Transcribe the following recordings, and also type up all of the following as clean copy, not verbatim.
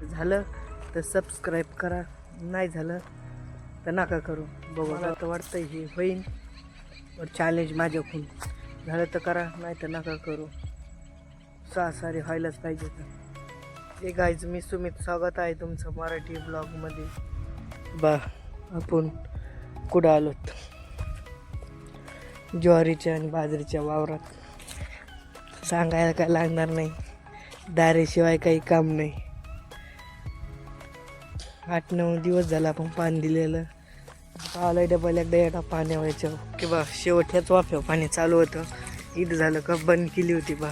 झालं तर सबस्क्राईब करा, नाही झालं तर नका करू. बघू मला तर वाटतंय हे होईन चॅलेंज माझ्याकडून. झालं तर करा, नाही तर नका करू. 6 सारे व्हायलाच पाहिजे. तर हे गाईज, मी सुमित, स्वागत आहे तुमचं मराठी ब्लॉगमध्ये. बा आपण कुठं आलोत? ज्वारीच्या आणि बाजरीच्या वावरात. सांगायला काय लागणार नाही, दारेशिवाय काही काम नाही. 8-9 दिवस झाला आपण पाणी दिलेलं. आलं डबल एकदा येता पाणी व्हायचं किंवा शेवटच्याच वाफ्यावर पाणी चालू होतं. इथं झालं का बंद केली होती बा,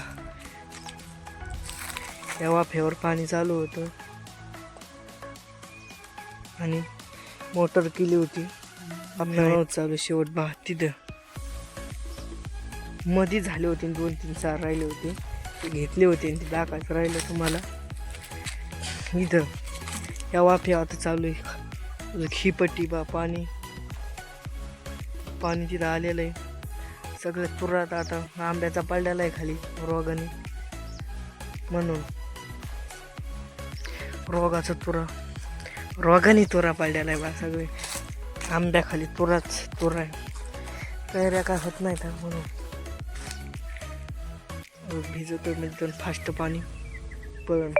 या वाफ्यावर पाणी चालू होतं आणि मोटर केली होती. आपल्याला चालू शेवट बा तिथं मध्ये झाले होते 2-3 चार राहिले होते, ते घेतले होते आणि ते दाखवायचं राहिलं तुम्हाला. इथं या वाफ्या आता चालू आहे. ही पट्टी बा पाणी तिथं आलेलं आहे. सगळं तुरात आता आंब्याचा पडलेला आहे खाली रोगाने, म्हणून रोगाने तुरा पडलेला आहे बा. सगळे आंब्याखाली तुरा आहे. कैऱ्या काय होत नाही तर म्हणून भिजतो फास्ट पाणी पण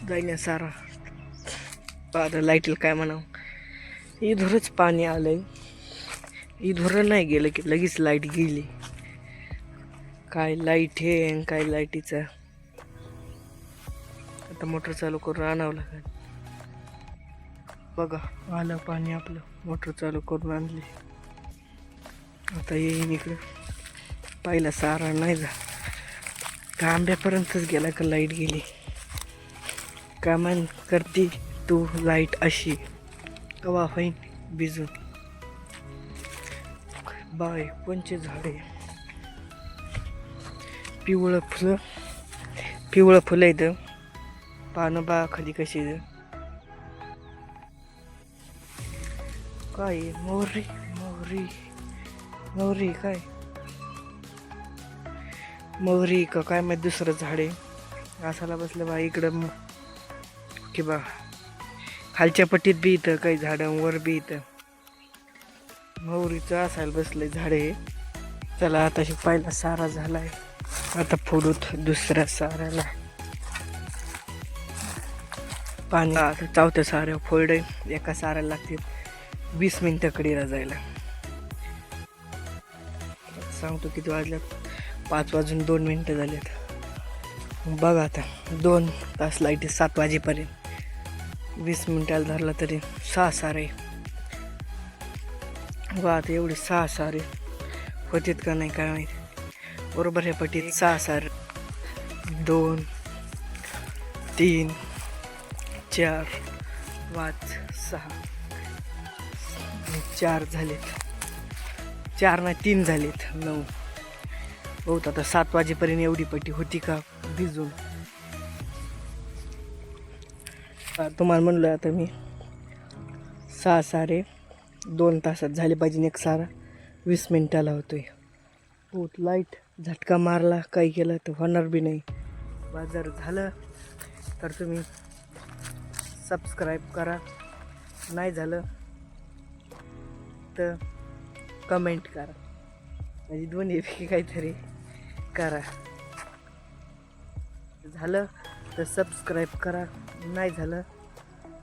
जाईना सारा. आता लाईटला काय म्हणावं, इधरच पाणी आलंय, इधर नाही गेलं की लगेच लाईट गेली. काय लाईट हे आणि काय लाईटीचा. आता मोटर चालू करून आणावं लागेल. बघा आलं पाणी, आपलं मोटर चालू करून आणली. आता येईन इकडं. पहिला सारा नाही जा का आंब्यापर्यंतच गेला का लाईट गेली. का मान करती तू लाईट अशी, कवा होईन भिजून. बाय कोणचे झाडे, पिवळं फुलं इथं. पानं बा खाली कशी काय मोहरी काय मोहरी का काय माहिती, दुसरं झाड आहे. असायला बसलं बा इकडं की बा खालच्या पट्टीत बी इथं काही झाडांवर बी इथं मोहरीचं असायला बसलंय झाड आहे. चला आता पहिला सारा झालाय, आता फोडूत दुसऱ्या साऱ्याला पाणी. आता चौथ्या साऱ्या फोडे. एका साऱ्याला लागतील 20 मिनिटं कडीला जायला. सांगतो किती वाजल्यात, 5 वाजून 2 मिनिटं झालेत. बघा आता 2 तास लाईट 7 वाजेपर्यंत. 20 मिनिटाला धरला तरी 6 सारे. वा आता एवढे 6 सारे होतेत का नाही काय माहिती. बरोबर ह्या पट्टीत 6 सारे. 2 3 4 5 6 4 झालेत. 4 नाही 3 झालेत. 9 बहुत. आता 7 वाजेपर्यंत एवढी पट्टी होती का भिजून. तुम्हाला म्हणलं आता मी 6 सारे 2 तासात झाले पाहिजे. एक सारा 20 मिनिटाला होतोय. बहुत लाईट झटका मारला काही केलं तर होणार बी नाही. जर झालं तर तुम्ही सबस्क्राईब करा, नाही झालं तर कमेंट करा. म्हणजे दोन्हीपैकी काहीतरी करा. झालं तर सबस्क्राईब करा, नाही झालं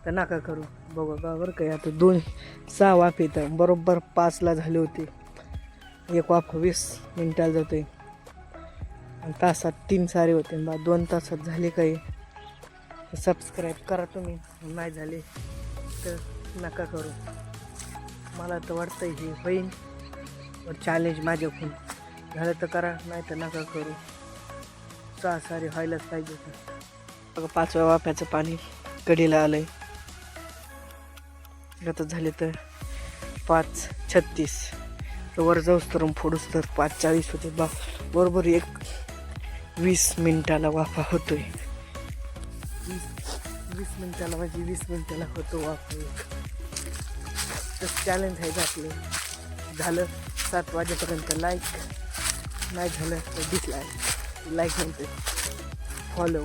तर नका करू. बघा बरोबर काय. आता 6 वाफ येतं. बरोबर 5ला झाले होते. एक वाफ 20 मिनिटाला जाते आणि तासात 3 सारे होते बा. 2 तासात झाले काही. सबस्क्राईब करा तुम्ही, नाही झाले तर नका करू. मला तर वाटतंय हे होईन चॅलेंज माझ्याकडून. झालं तर करा, नाही तर नका करू. 6 सारे व्हायलाच पाहिजे. बघा 5व्या वाफ्याचं पाणी कडीला आलंय. आता झाले तर 5:36. वर जाऊस तर फोडूस तर 5:40 होते बा. बरोबर 20 मिनिटाला वाफा होतोय. 20 मिनिटाला म्हणजे 20 मिनिटाला होतो वाफा. तर चॅलेंज आहे आपलं. झालं 7 वाजेपर्यंत लाईक, नाही झालं तर डिसलाईक. लाईक म्हणते फॉलो.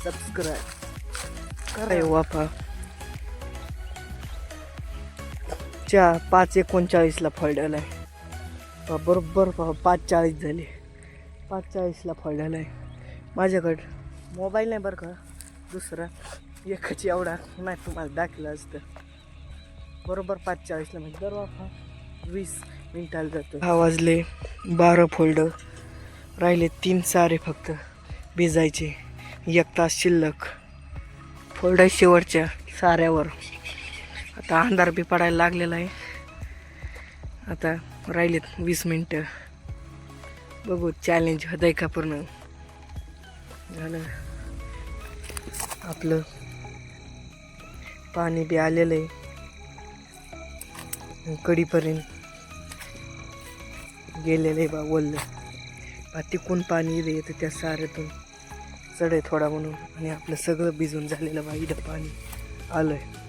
सबस्क्राईब करा. वाफा 5:39 फोल्डर आहे. बरोबर 5:40 झाले. 5:40 फोल्डर आहे. माझ्याकडं मोबाईल नाही बरं का, दुसरा एकच एवढा नाही तुम्हाला दाखलं असतं. बरोबर 5:40 म्हणजे दर वाफा 20 मिनिटाला जातो. 6 वाजले. 12 फोल्डर राहिले. 3 सारे फक्त भिजायचे. 1 तास शिल्लक. फोल्डर शेवटच्या साऱ्यावर. आता अंधार बी पडायला लागलेला आहे. आता राहिलेत 20 मिनटं. बघू चॅलेंज होत आहे का पूर्ण. झालं आपलं पाणी बी आलेलं आहे कडीपर्यंत गेलेलं आहे. वल्ल तिकून पाणी येतं त्या साऱ्यातून चढ आहे थोडा म्हणून. आणि आपलं सगळं भिजून झालेलं इथं पाणी आलं आहे.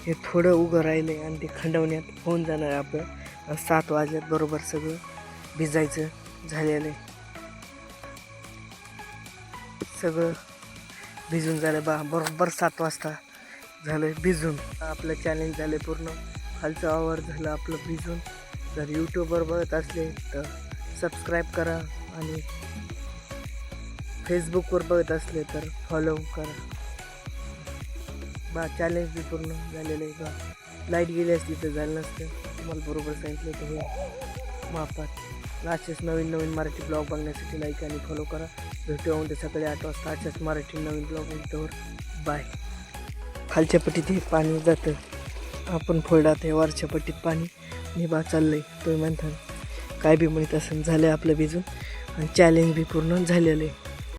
हे थोडं उभं राहिलं आहे आणि ते खंडवण्यात होऊन जाणार आहे आपलं. 7 वाजल्यात बरोबर सगळं भिजायचं झालेलं आहे. सगळं भिजून झालं बरोबर 7 वाजता झालं भिजून. आपलं चॅलेंज झालं पूर्ण. खालचं आवर झालं आपलं भिजून. जर यूट्यूबवर बघत असले तर सबस्क्राईब करा आणि फेसबुकवर बघत असले तर फॉलो करा. चॅलेंज बी पूर्ण झालेलं आहे. लाईट गेली असती तर झालं नसतं. तुम्हाला बरोबर सांगितलं तर होईल मापात. असेच नवीन मराठी ब्लॉग बघण्यासाठी लाईक आणि फॉलो करा. भेटू म्हणते सकाळी 8 वाजता अशाच मराठी नवीन ब्लॉग म्हणतो. बाय. खालच्या पट्टीत हे पाणी जातं. आपण फोल्डात हे वरच्या पट्टीत पाणी निभा चाललं आहे. तो म्हणतात काय बी म्हणत असं झालं आपलं भिजून. आणि चॅलेंज बी पूर्ण झालेलं आहे.